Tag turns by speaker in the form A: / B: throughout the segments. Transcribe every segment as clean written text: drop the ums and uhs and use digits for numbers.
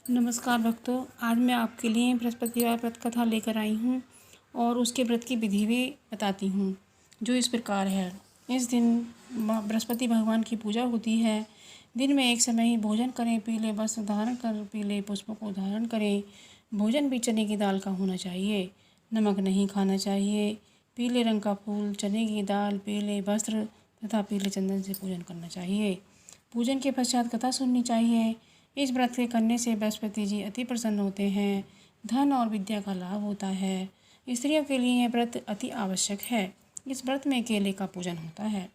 A: नमस्कार भक्तों, आज मैं आपके लिए बृहस्पतिवार व्रत कथा लेकर आई हूँ और उसके व्रत की विधि भी बताती हूँ, जो इस प्रकार है। इस दिन बृहस्पति भगवान की पूजा होती है। दिन में एक समय ही भोजन करें, पीले वस्त्र धारण कर पीले पुष्पों को धारण करें। भोजन भी चने की दाल का होना चाहिए, नमक नहीं खाना चाहिए। पीले रंग का फूल, चने की दाल, पीले वस्त्र तथा पीले चंदन से पूजन करना चाहिए। पूजन के पश्चात कथा सुननी चाहिए। इस व्रत के करने से बृहस्पति जी अति प्रसन्न होते हैं, धन और विद्या का लाभ होता है। स्त्रियों के लिए यह व्रत अति आवश्यक है। इस व्रत में केले का पूजन होता है।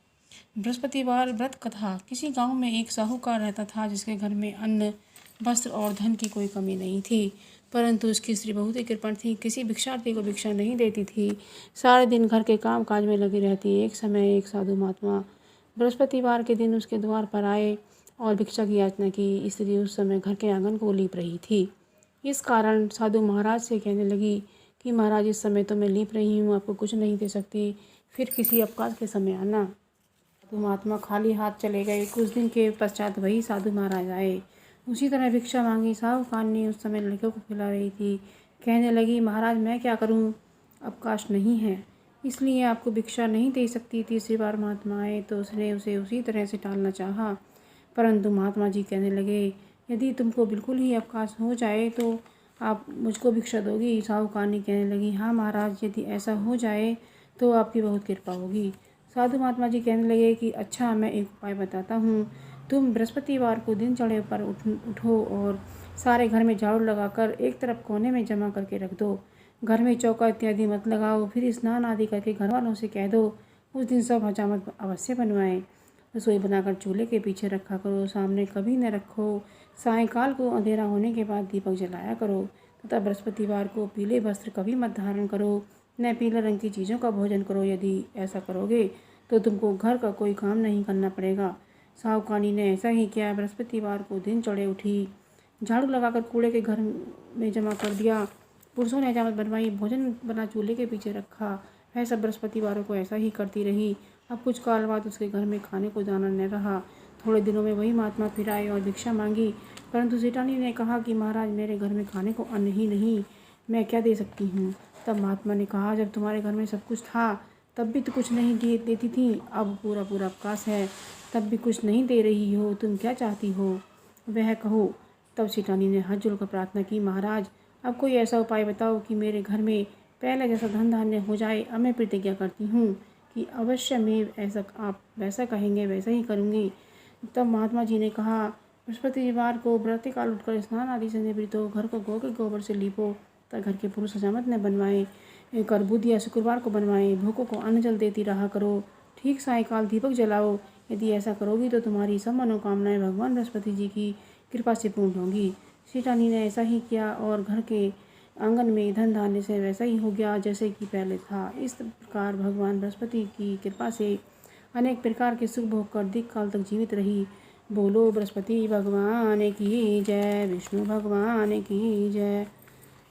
A: बृहस्पतिवार व्रत कथा। किसी गांव में एक साहूकार रहता था, जिसके घर में अन्न, वस्त्र और धन की कोई कमी नहीं थी, परंतु उसकी स्त्री बहुत ही कृपण थी। किसी भिक्षार्थी को भिक्षा नहीं देती थी, सारे दिन घर के काम काज में लगी रहती। एक समय एक साधु महात्मा बृहस्पतिवार के दिन उसके द्वार पर आए और भिक्षा की याचना की। स्त्री उस समय घर के आंगन को लीप रही थी। इस कारण साधु महाराज से कहने लगी कि महाराज, इस समय तो मैं लीप रही हूँ, आपको कुछ नहीं दे सकती, फिर किसी अवकाश के समय आना। साधु महात्मा खाली हाथ चले गए। कुछ दिन के पश्चात वही साधु महाराज आए। उसी तरह भिक्षा मांगी। साहूकार ने उस समय लड़कियों को खिला रही थी। कहने लगी, महाराज मैं क्या करूँ, अवकाश नहीं है, इसलिए आपको भिक्षा नहीं दे सकती। तीसरी बार महात्मा आए तो उसने उसे उसी तरह से टालना चाहा, परंतु महात्मा जी कहने लगे, यदि तुमको बिल्कुल ही अवकाश हो जाए तो आप मुझको भिक्षा दोगी। साहूकारनी कहने लगी, हाँ महाराज, यदि ऐसा हो जाए तो आपकी बहुत कृपा होगी। साधु महात्मा जी कहने लगे कि अच्छा, मैं एक उपाय बताता हूँ। तुम बृहस्पतिवार को दिन चढ़े पर उठो और सारे घर में झाड़ू लगाकर एक तरफ कोने में जमा करके रख दो। घर में चौका इत्यादि मत लगाओ। फिर स्नान आदि करके घर वालों से कह दो उस दिन सब हजामत अवश्य बनवाएं। रसोई बनाकर चूल्हे के पीछे रखा करो, सामने कभी न रखो। सायंकाल को अंधेरा होने के बाद दीपक जलाया करो तथा बृहस्पतिवार को पीले वस्त्र कभी मत धारण करो, न पीले रंग की चीज़ों का भोजन करो। यदि ऐसा करोगे तो तुमको घर का कोई काम नहीं करना पड़ेगा। साहूकानी ने ऐसा ही किया। बृहस्पतिवार को दिन चढ़े उठी, झाड़ू लगाकर कूड़े के घर में जमा कर दिया। पुरुषों ने हजामत बनवाई, भोजन बना चूल्हे के पीछे रखा। वह सब बृहस्पतिवारों को ऐसा ही करती रही। अब कुछ काल बाद उसके घर में खाने को दाना न रहा। थोड़े दिनों में वही महात्मा फिर आए और भिक्षा मांगी, परंतु सेठानी ने कहा कि महाराज, मेरे घर में खाने को अन्न ही नहीं, मैं क्या दे सकती हूँ। तब महात्मा ने कहा, जब तुम्हारे घर में सब कुछ था तब भी तो कुछ नहीं देती थी, अब पूरा पूरा अवकाश है तब भी कुछ नहीं दे रही हो, तुम क्या चाहती हो वह कहो। तब सेठानी ने हाथ जोड़कर प्रार्थना की, महाराज अब कोई ऐसा उपाय बताओ कि मेरे घर में पहले जैसा धन धान्य हो जाए। अब मैं प्रतिज्ञा करती हूँ कि अवश्य मैं ऐसा, आप वैसा कहेंगे वैसा ही करूँगी। तब महात्मा जी ने कहा, बृहस्पतिवार को प्रातःकाल उठकर स्नान आदि से निवृत्त हो, घर को गौ के गोबर से लीपो तथा घर के पुरुष हजामत न बनवाएं, कर बुध या शुक्रवार को बनवाएं। भूखों को अन्न जल देती रहा करो। ठीक सायंकाल दीपक जलाओ। यदि ऐसा करोगी तो तुम्हारी सब मनोकामनाएं भगवान बृहस्पति जी की कृपा से पूर्ण होंगी। सेठानी ने ऐसा ही किया और घर के आंगन में धन धान्य से वैसा ही हो गया जैसे कि पहले था। इस प्रकार भगवान बृहस्पति की कृपा से अनेक प्रकार के सुख भोग कर दीर्घ काल तक जीवित रही। बोलो बृहस्पति भगवान की जय, विष्णु भगवान की जय।